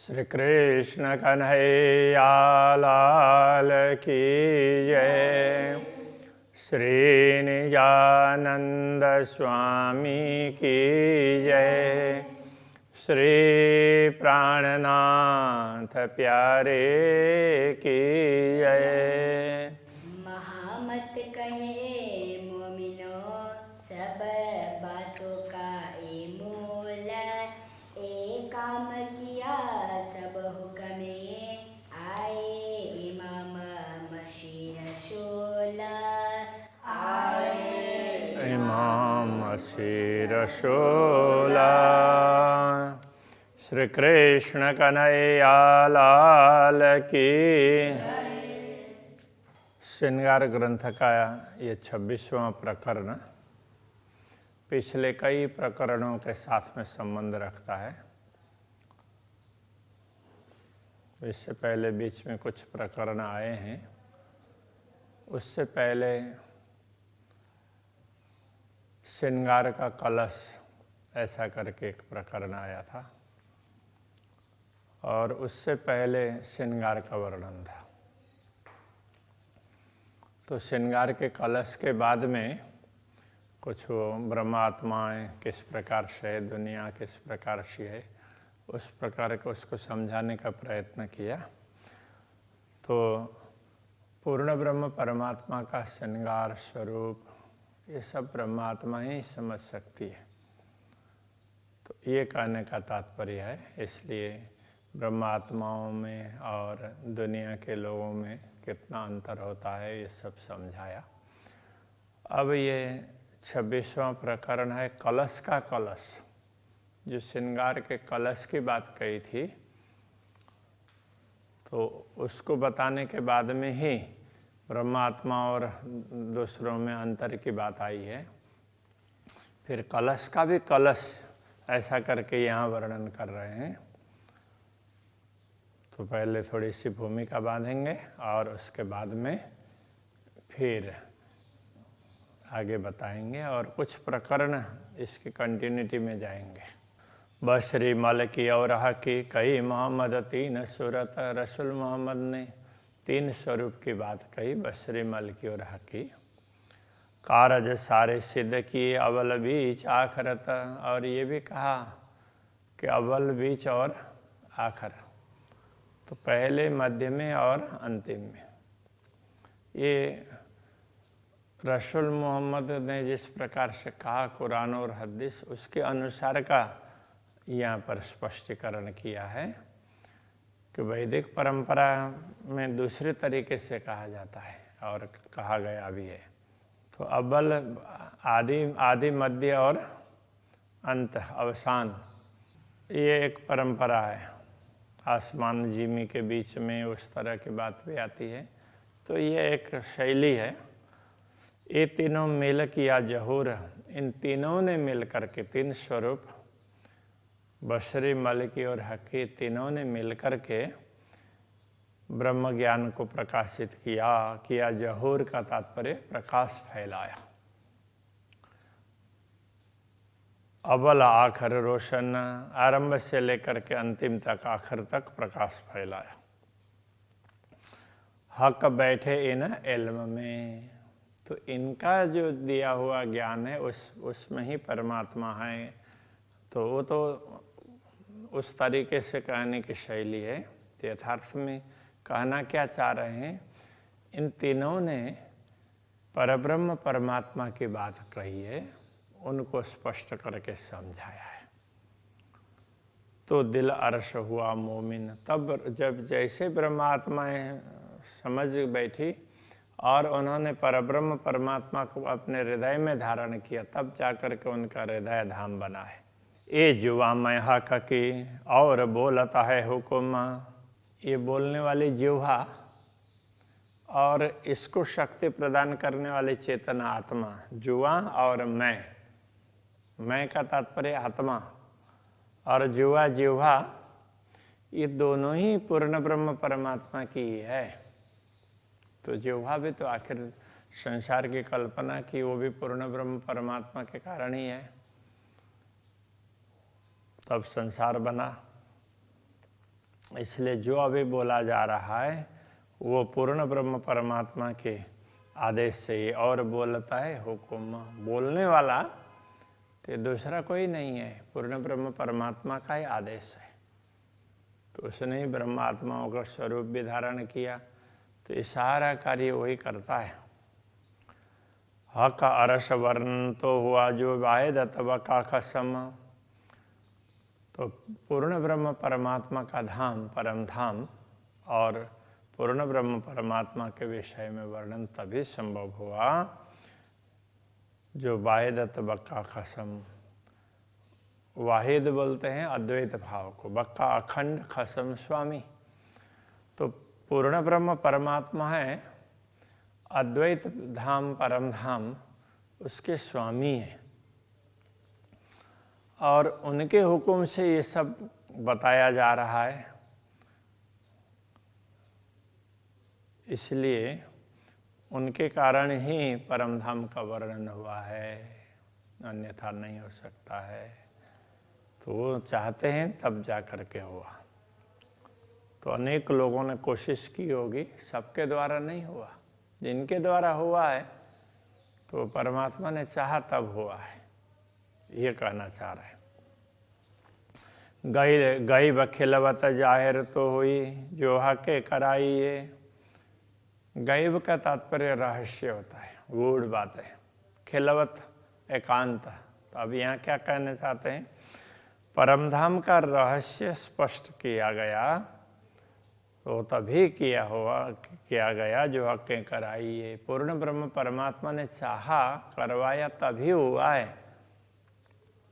श्री कृष्ण कन्हैया लाल की जय। श्री निजानंद स्वामी की जय। श्री प्राणनाथ प्यारे की जय। महामत कहे मोमिनो सब बातों का ये मूल, एक काम किया सब हुक्मे आए इमाम मशीह रसूल आए इमाम मसीह रसूल। श्री कृष्ण कन्हैया लाल की। श्रृंगार ग्रंथ का ये 26वां प्रकरण पिछले कई प्रकरणों के साथ में संबंध रखता है। इससे पहले बीच में कुछ प्रकरण आए हैं। उससे पहले श्रृंगार का कलश ऐसा करके एक प्रकरण आया था, और उससे पहले श्रृंगार का वर्णन था। तो श्रृंगार के कलश के बाद में कुछ वो ब्रह्मात्माएँ किस प्रकार से है, दुनिया किस प्रकार से है, उस प्रकार को उसको समझाने का प्रयत्न किया। तो पूर्ण ब्रह्म परमात्मा का श्रृंगार स्वरूप ये सब ब्रह्मात्मा ही समझ सकती है। तो ये कहने का तात्पर्य है। इसलिए ब्रह्मात्माओं में और दुनिया के लोगों में कितना अंतर होता है ये सब समझाया। अब ये 26वां प्रकरण है कलश का कलश। जो श्रृंगार के कलश की बात कही थी, तो उसको बताने के बाद में ही ब्रह्मात्मा और दूसरों में अंतर की बात आई है। फिर कलश का भी कलश ऐसा करके यहाँ वर्णन कर रहे हैं। तो पहले थोड़ी सी भूमिका बांधेंगे और उसके बाद में फिर आगे बताएंगे और कुछ प्रकरण इसकी कंटिन्यूटी में जाएंगे। बशरी मल की और की कही मोहम्मद तीन सूरत। रसूल मोहम्मद ने 3 स्वरूप की बात कही। बशरी मल की और की कारज सारे सिद्ध किए अव्वल बीच आखरत। और ये भी कहा कि अव्वल बीच और आखिर, तो पहले मध्य में और अंतिम में। ये रसूल मोहम्मद ने जिस प्रकार से कहा कुरान और हदीस, उसके अनुसार का यहाँ पर स्पष्टीकरण किया है कि वैदिक परंपरा में दूसरे तरीके से कहा जाता है और कहा गया भी है। तो अव्वल आदि मध्य और अंत अवसान, ये एक परंपरा है। आसमान जिमी के बीच में उस तरह की बात भी आती है। तो ये एक शैली है। ये तीनों मिल किया जहूर, इन तीनों ने मिल करके 3 स्वरूप बशरी मलकी और हकी तीनों ने मिल करके ब्रह्म ज्ञान को प्रकाशित किया। जहूर का तात्पर्य प्रकाश फैलाया। अव्वल आखिर रोशन, आरंभ से लेकर के अंतिम तक आखिर तक प्रकाश फैलाया। हक बैठे इन इल्म में, तो इनका जो दिया हुआ ज्ञान है उसमें ही परमात्मा है। तो वो तो उस तरीके से कहने की शैली है। यथार्थ में कहना क्या चाह रहे हैं, इन तीनों ने परब्रह्म परमात्मा की बात कही है, उनको स्पष्ट करके समझाया है। तो दिल अर्श हुआ मोमिन। तब जब जैसे ब्रह्मात्माएं समझ बैठी और उन्होंने परब्रह्म परमात्मा को अपने हृदय में धारण किया, तब जाकर के उनका हृदय धाम बना है। ये जुआ मैं हक की और बोलता है हुकुम। ये बोलने वाली जिह्वा और इसको शक्ति प्रदान करने वाली चेतना आत्मा, जुआ और मैं का तात्पर्य आत्मा और जुआ जिह्वा, ये दोनों ही पूर्ण ब्रह्म परमात्मा की ही है। तो जिह्वा भी तो आखिर संसार की कल्पना की, वो भी पूर्ण ब्रह्म परमात्मा के कारण ही है। तब संसार बना। इसलिए जो अभी बोला जा रहा है वो पूर्ण ब्रह्म परमात्मा के आदेश से ही और बोलता है हुक्म। बोलने वाला तो दूसरा कोई नहीं है, पूर्ण ब्रह्म परमात्मा का ही आदेश है। तो उसने ही ब्रह्मात्माओं का स्वरूप भी धारण किया, तो ये सारा कार्य वही करता है। हक अरस वर्ण तो हुआ जो वाहिद अथवा का कसम। तो पूर्ण ब्रह्म परमात्मा का धाम परम धाम और पूर्ण ब्रह्म परमात्मा के विषय में वर्णन तभी संभव हुआ जो वाहिद अथवा का कसम। वाहिद बोलते हैं अद्वैत भाव को, बक्का अखंड खसम स्वामी। तो पूर्ण ब्रह्म परमात्मा है, अद्वैत धाम परम धाम उसके स्वामी है, और उनके हुक्म से ये सब बताया जा रहा है। इसलिए उनके कारण ही परम धाम का वर्णन हुआ है, अन्यथा नहीं हो सकता है। तो वो चाहते हैं तब जा करके हुआ। तो अनेक लोगों ने कोशिश की होगी, सबके द्वारा नहीं हुआ। जिनके द्वारा हुआ है तो परमात्मा ने चाहा तब हुआ है, ये कहना चाह रहे हैं। गई बखिलवत जाहिर तो हुई जो हके कराई ये। गैब का तात्पर्य रहस्य होता है, गूढ़ बात है। खिलवत एकांत। तो अब यहाँ क्या कहना चाहते हैं, परमधाम का रहस्य स्पष्ट किया गया तो तभी किया गया जो हकें कराई है। पूर्ण ब्रह्म परमात्मा ने चाहा, करवाया तभी हुआ है,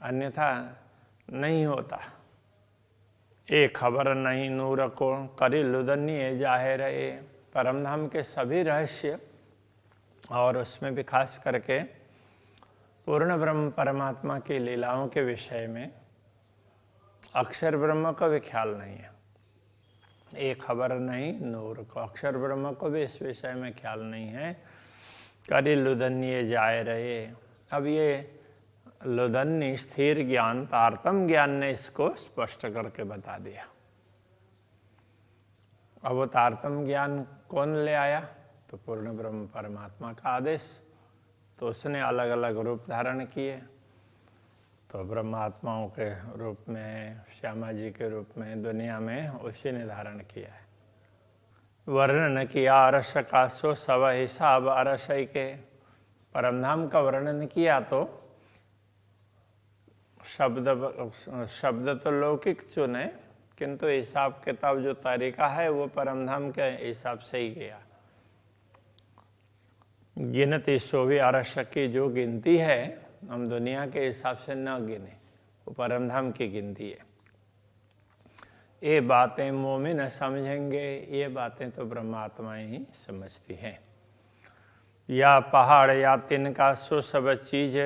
अन्यथा नहीं होता। एक खबर नहीं नूर को करी लुदन्नी जाहिर है। परमधाम के सभी रहस्य और उसमें भी खास करके पूर्ण ब्रह्म परमात्मा की लीलाओं के विषय में अक्षर ब्रह्म को भी ख्याल नहीं है। एक खबर नहीं नूर को, अक्षर ब्रह्म को भी इस विषय में ख्याल नहीं है। करी लुदन्य जाए रहे। अब ये लुदन्य स्थिर ज्ञान, तारतम ज्ञान ने इसको स्पष्ट करके बता दिया। अब वो तारतम ज्ञान कौन ले आया, तो पूर्ण ब्रह्म परमात्मा का आदेश। तो उसने अलग अलग रूप धारण किए। तो ब्रह्मात्माओं के रूप में, श्यामा जी के रूप में दुनिया में उसी ने धारण किया है। वर्णन किया अरस का सो सब हिसाब अरसई के। परमधाम का वर्णन किया तो शब्द तो लौकिक चुने, किंतु हिसाब किताब जो तरीका है वो परमधाम के हिसाब से ही गया। गिनती सो भी अरस की जो गिनती है हम दुनिया के हिसाब से न गिने, वो परमधाम की गिनती है। ये बातें मोमिन समझेंगे, ये बातें तो ब्रह्मात्माएं ही समझती हैं। या पहाड़ या तिनका सो सब चीज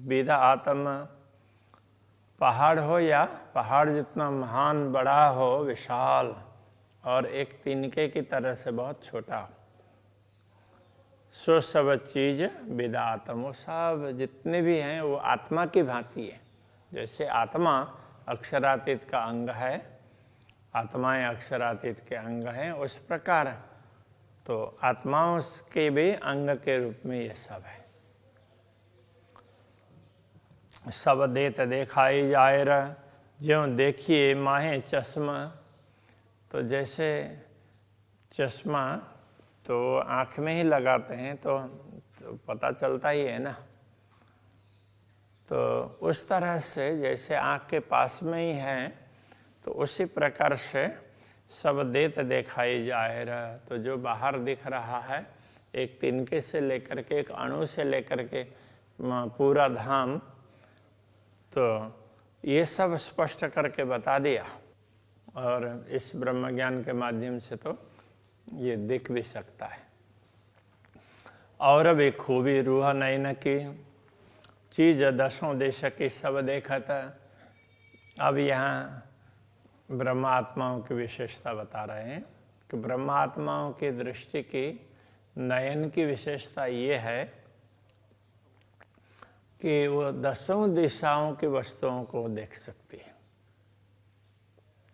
विदा आत्मा। पहाड़ हो या पहाड़ जितना महान बड़ा हो, विशाल, और एक तिनके की तरह से बहुत छोटा हो, सो सब चीज विदा आत्मा। वो सब जितने भी हैं वो आत्मा की भांति है। जैसे आत्मा अक्षरातीत का अंग है, आत्माएं अक्षरातीत के अंग हैं, उस प्रकार तो आत्माओं के भी अंग के रूप में ये सब है। सब देत देखाई जाए ज्यों देखिए माहे चश्मा। तो जैसे चश्मा तो आँख में ही लगाते हैं तो पता चलता ही है ना। तो उस तरह से जैसे आँख के पास में ही है, तो उसी प्रकार से सब देत देखाई जाए रहा। तो जो बाहर दिख रहा है, एक तिनके से लेकर के, एक अणु से लेकर के पूरा धाम, तो ये सब स्पष्ट करके बता दिया। और इस ब्रह्म ज्ञान के माध्यम से तो ये दिख भी सकता है। और भी खूबी रूह नैन की चीज दसों देश की सब देखत। अब यहाँ ब्रह्मात्माओं की विशेषता बता रहे हैं कि ब्रह्मात्माओं की दृष्टि की नयन की विशेषता ये है कि वो दसों दिशाओं की वस्तुओं को देख सकती है।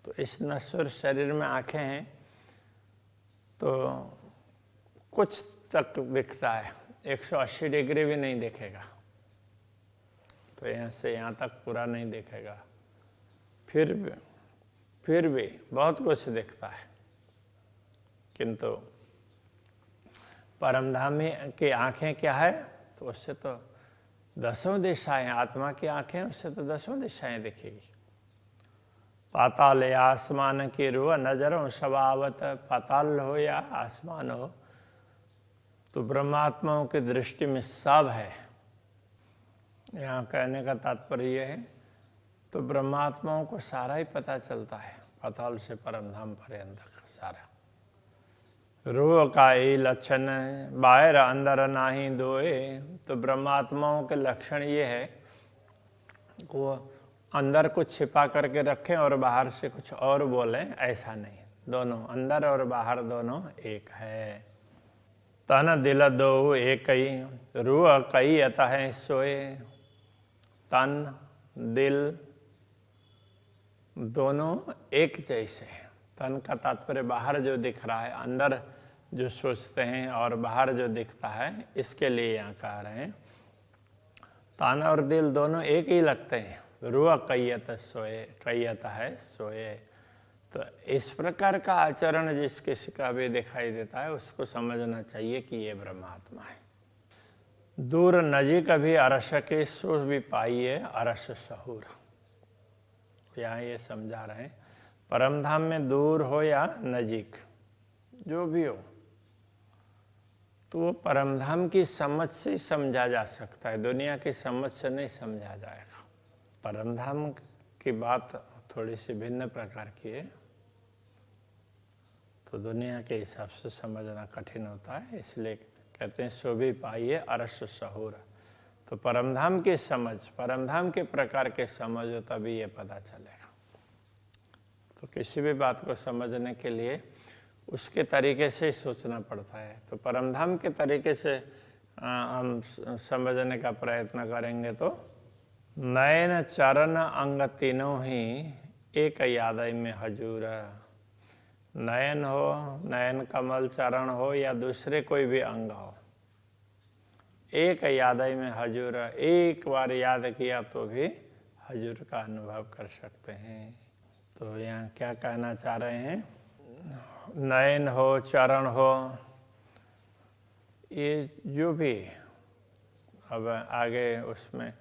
तो इस नश्वर शरीर में आंखें हैं तो कुछ तक दिखता है, 180 डिग्री भी नहीं देखेगा, तो यहाँ से यहाँ तक पूरा नहीं देखेगा। फिर भी बहुत कुछ दिखता है, किंतु परमधाम की आंखें क्या है, तो उससे तो 10 दिशाएं, आत्मा की आंखें उससे तो 10 दिशाएं दिखेगी। पाताल या आसमान की रूह नजरों स्वभावत, पाताल हो या आसमान हो, तो ब्रह्मात्माओं की दृष्टि में सब है। यहाँ कहने का तात्पर्य यह है, तो ब्रह्मात्माओं को सारा ही पता चलता है, पाताल से परमधाम पर्यंत सारा। रूह का ही लक्षण बाहर अंदर नाही दोए, तो ब्रह्मात्माओं के लक्षण ये है वो अंदर कुछ छिपा करके रखें और बाहर से कुछ और बोलें, ऐसा नहीं, दोनों अंदर और बाहर दोनों एक है। तन दिल दो एक ही, रूह कई अतः सोए। तन दिल दोनों एक जैसे हैं। तन का तात्पर्य बाहर जो दिख रहा है, अंदर जो सोचते हैं और बाहर जो दिखता है, इसके लिए यहाँ कह रहे हैं तन और दिल दोनों एक ही लगते हैं। रूह कैयत सोए, कैयत है सोए। तो इस प्रकार का आचरण जिस किसी का भी दिखाई देता है उसको समझना चाहिए कि ये ब्रह्मात्मा है। दूर नजीक भी अरस के सो भी पाइए अरस सहूर। यहाँ ये समझा रहे हैं परमधाम में दूर हो या नजीक जो भी हो, तो वो परमधाम की समझ से समझा जा सकता है, दुनिया की समझ से नहीं समझा जाएगा। परमधाम की बात थोड़ी सी भिन्न प्रकार की है, तो दुनिया के हिसाब से समझना कठिन होता है, इसलिए कहते हैं सो भी पाइए अरस सहूर। तो परमधाम की समझ, परमधाम के प्रकार के समझ हो तभी ये पता चलेगा। तो किसी भी बात को समझने के लिए उसके तरीके से सोचना पड़ता है। तो परमधाम के तरीके से हम समझने का प्रयत्न करेंगे तो नयन चरण अंग तीनों ही एक यादय में हजूर। नयन हो, नयन कमल चरण हो या दूसरे कोई भी अंग हो, एक यादय में हजूर, एक बार याद किया तो भी हजूर का अनुभव कर सकते हैं। तो यहाँ क्या कहना चाह रहे हैं, नयन हो, चरण हो, ये जो भी अब आगे उसमें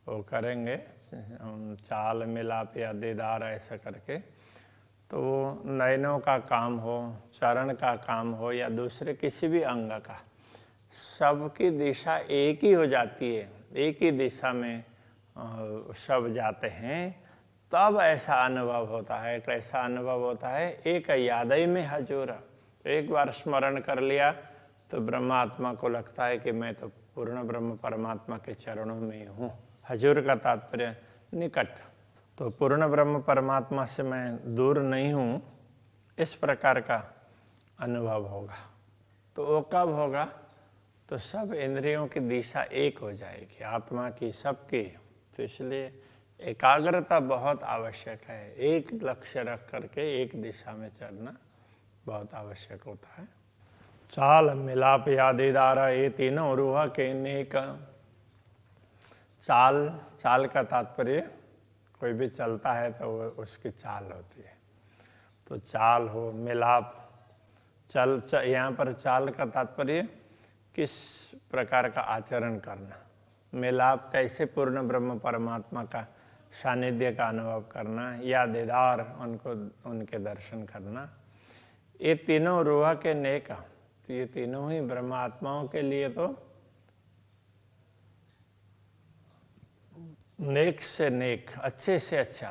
वो करेंगे चाल मिलाप या दीदार ऐसा करके, तो वो नयनों का काम हो, चरण का काम हो या दूसरे किसी भी अंग का, सबकी दिशा एक ही हो जाती है, एक ही दिशा में सब जाते हैं, तब ऐसा अनुभव होता है। कैसा अनुभव होता है, एक यादय में हजूर। एक बार स्मरण कर लिया तो ब्रह्मात्मा को लगता है कि मैं तो पूर्ण ब्रह्म परमात्मा के चरणों में हूँ। हजूर का तात्पर्य निकट, तो पूर्ण ब्रह्म परमात्मा से मैं दूर नहीं हूँ, इस प्रकार का अनुभव होगा। तो वो कब होगा, तो सब इंद्रियों की दिशा एक हो जाएगी, आत्मा की, सबकी। तो इसलिए एकाग्रता बहुत आवश्यक है, एक लक्ष्य रख करके एक दिशा में चलना बहुत आवश्यक होता है। चाल मिलाप या दीदार ये तीनों रूह के नेक। चाल का तात्पर्य कोई भी चलता है तो वो उसकी चाल होती है। तो चाल हो, मिलाप, यहाँ पर चाल का तात्पर्य किस प्रकार का आचरण करना, मिलाप कैसे पूर्ण ब्रह्म परमात्मा का सानिध्य का अनुभव करना, या दीदार उनको, उनके दर्शन करना। ये तीनों रूह के नेक, तो ये तीनों ही ब्रह्मात्माओं के लिए तो नेक से नेक, अच्छे से अच्छा।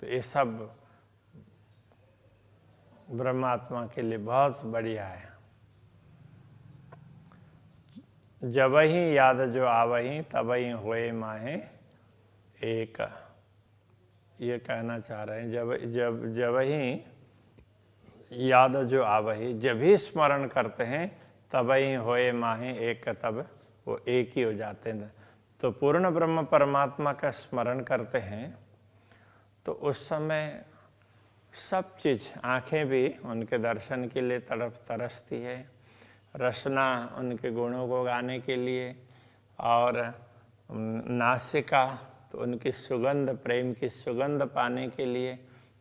तो ये सब ब्रह्मात्मा के लिए बहुत बढ़िया है। जब ही याद जो आवही तबही होए माहे एक, ये कहना चाह रहे हैं। जब ही याद जो आवही, जब ही स्मरण करते हैं तबही होए माहे एक, तब वो एक ही हो जाते हैं। तो पूर्ण ब्रह्म परमात्मा का स्मरण करते हैं तो उस समय सब चीज़, आँखें भी उनके दर्शन के लिए तरसती है, रसना उनके गुणों को गाने के लिए, और नासिका तो उनकी सुगंध, प्रेम की सुगंध पाने के लिए,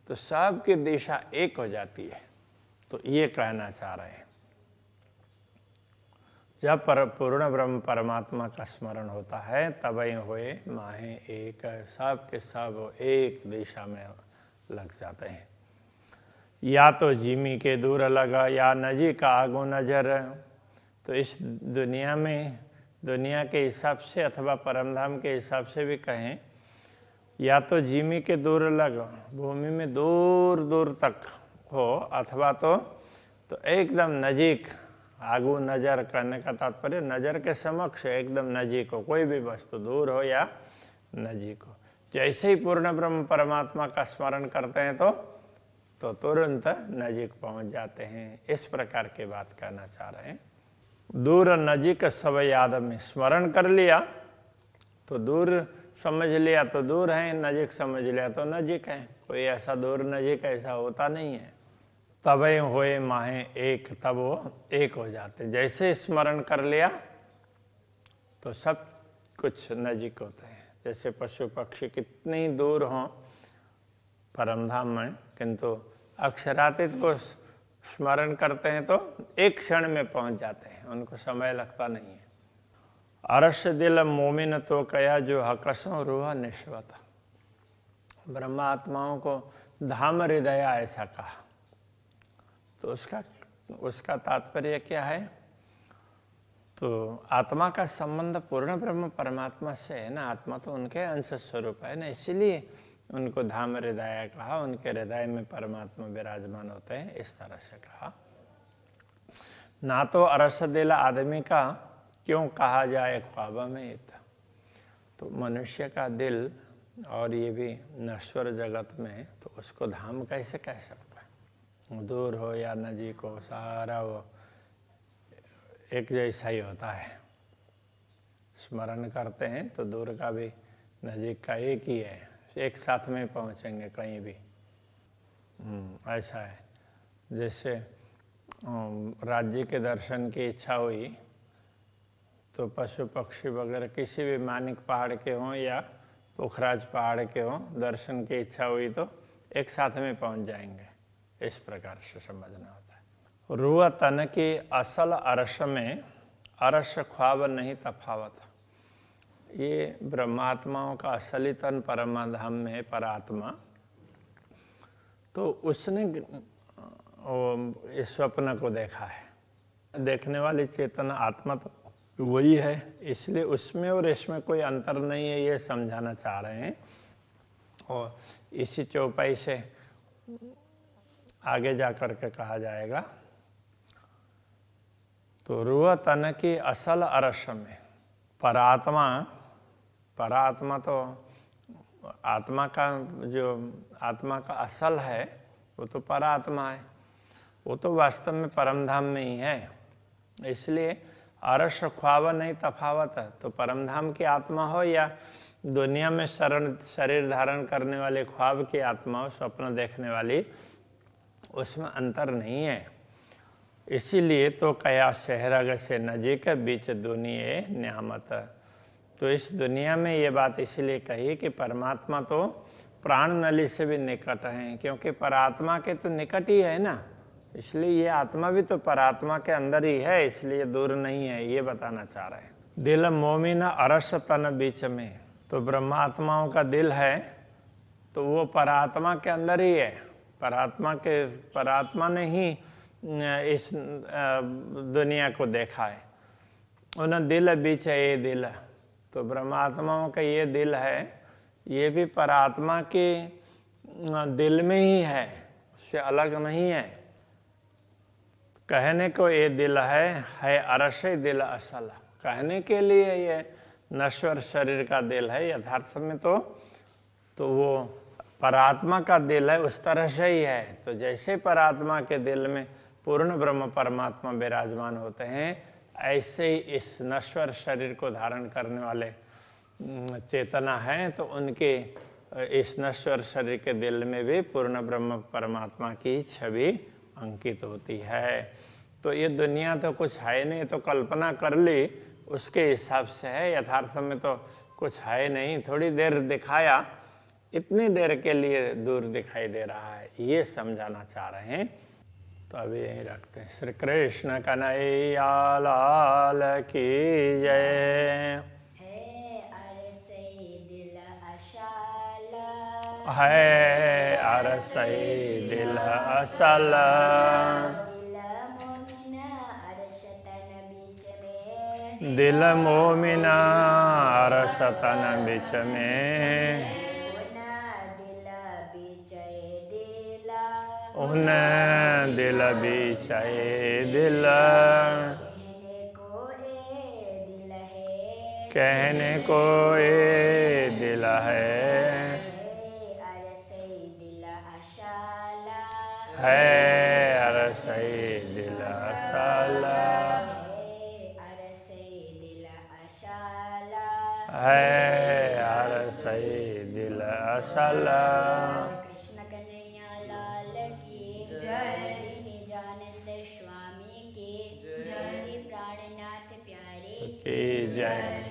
तो सबकी दिशा एक हो जाती है। तो ये कहना चाह रहे हैं, जब पूर्ण ब्रह्म परमात्मा का स्मरण होता है तभी हुए माहे एक, सब के सब एक दिशा में लग जाते हैं। या तो जिमी के दूर लगा या नजीक आगो नजर। तो इस दुनिया में, दुनिया के हिसाब से अथवा परमधाम के हिसाब से भी कहें, या तो जिमी के दूर लग, भूमि में दूर दूर तक हो, अथवा तो एकदम नजीक, आगू नजर करने का तात्पर्य नजर के समक्ष एकदम नजीक हो, कोई भी वस्तु दूर हो या नजीक हो। जैसे ही पूर्ण ब्रह्म परमात्मा का स्मरण करते हैं तो तुरंत नजीक पहुंच जाते हैं। इस प्रकार की बात कहना चाह रहे हैं। दूर नजीक सब याद में, स्मरण कर लिया तो दूर समझ लिया तो दूर है, नजीक समझ लिया तो नजीक है। कोई ऐसा दूर नजीक ऐसा होता नहीं है। तबे होए माहे एक, तब वो एक हो जाते। जैसे स्मरण कर लिया तो सब कुछ नजीक होते हैं। जैसे पशु पक्षी कितनी दूर हों परमधाम में, किंतु अक्षरातीत को स्मरण करते हैं तो एक क्षण में पहुंच जाते हैं, उनको समय लगता नहीं है। अरश दिल मोमिन तो कया जो हकसों रूह निश्वत। ब्रह्मात्माओं को धाम हृदय ऐसा कहा, तो उसका तात्पर्य क्या है? तो आत्मा का संबंध पूर्ण ब्रह्म परमात्मा से है ना, आत्मा तो उनके अंश स्वरूप है ना, इसीलिए उनको धाम हृदय कहा। उनके हृदय में परमात्मा विराजमान होते हैं, इस तरह से कहा। ना तो अरस दिल आदमी का क्यों कहा जाए ख्वाब में, तो मनुष्य का दिल और ये भी नश्वर जगत में, तो उसको धाम कैसे कह सकता है? दूर हो या नजीक हो, सारा वो एक जैसा ही होता है। स्मरण करते हैं तो दूर का भी नजीक का एक ही है, एक साथ में पहुंचेंगे कहीं भी। ऐसा है। जैसे राज्य के दर्शन की इच्छा हुई तो पशु पक्षी वगैरह किसी भी मानिक पहाड़ के हों या पुखराज पहाड़ के हों, दर्शन की इच्छा हुई तो एक साथ में पहुंच जाएंगे। इस प्रकार से समझना होता है। रूह तन की असल अरश में अरश ख्वाब नहीं तफावत। ये ब्रह्मात्माओं का असली तन परमाधाम में है, परात्मा। तो उसने इस स्वप्न को देखा है। देखने वाली चेतना आत्मा तो वही है, इसलिए उसमें और इसमें कोई अंतर नहीं है, ये समझाना चाह रहे हैं। और इसी चौपाई से आगे जा कर के कहा जाएगा। तो रूह तन की असल अरश में परात्मा तो आत्मा का जो आत्मा का असल है वो तो परात्मा है, वो तो वास्तव में परमधाम में ही है। इसलिए अरश ख्वाब नहीं तफावत है। तो परमधाम की आत्मा हो या दुनिया में शरीर धारण करने वाले ख्वाब की आत्मा हो, स्वप्न देखने वाली, उसमें अंतर नहीं है। इसीलिए तो कया शहरग से नजीक बीच दुनिया न्यामत। तो इस दुनिया में ये बात इसलिए कही कि परमात्मा तो प्राण नली से भी निकट है, क्योंकि परात्मा के तो निकट ही है ना, इसलिए ये आत्मा भी तो परात्मा के अंदर ही है, इसलिए दूर नहीं है, ये बताना चाह रहे हैं। दिल मोमिन अरस तन बीच में, तो ब्रह्मात्माओं का दिल है तो वो परात्मा के अंदर ही है। परात्मा ने ही इस दुनिया को देखा है। उन दिल बीच है ये दिल, तो ब्रह्मात्माओं का ये दिल है, ये भी परात्मा के दिल में ही है, उससे अलग नहीं है। कहने को ये दिल है अरश दिल असल। कहने के लिए ये नश्वर शरीर का दिल है, यथार्थ में तो वो परात्मा का दिल है, उस तरह से ही है। तो जैसे परात्मा के दिल में पूर्ण ब्रह्म परमात्मा विराजमान होते हैं, ऐसे ही इस नश्वर शरीर को धारण करने वाले चेतना है, तो उनके इस नश्वर शरीर के दिल में भी पूर्ण ब्रह्म परमात्मा की छवि अंकित होती है। तो ये दुनिया तो कुछ है नहीं, तो कल्पना कर ली उसके हिसाब से है, यथार्थ में तो कुछ है नहीं। थोड़ी देर दिखाया, इतनी देर के लिए दूर दिखाई दे रहा है, ये समझाना चाह रहे हैं। तो अभी यहीं रखते हैं। श्री कृष्ण कन्हैया लाल की जय। है अरसई दिल असल, दिल मोमिना अरसतन बिच में, उन दिल बिचाए दिल, कहने को ए दिल है अरसई दिल असाला, है अरसई दिल असाला। कृष्ण कन्हैया लाल की जय। श्री निजानंद स्वामी की जय। श्री प्राणनाथ प्यारे की जय।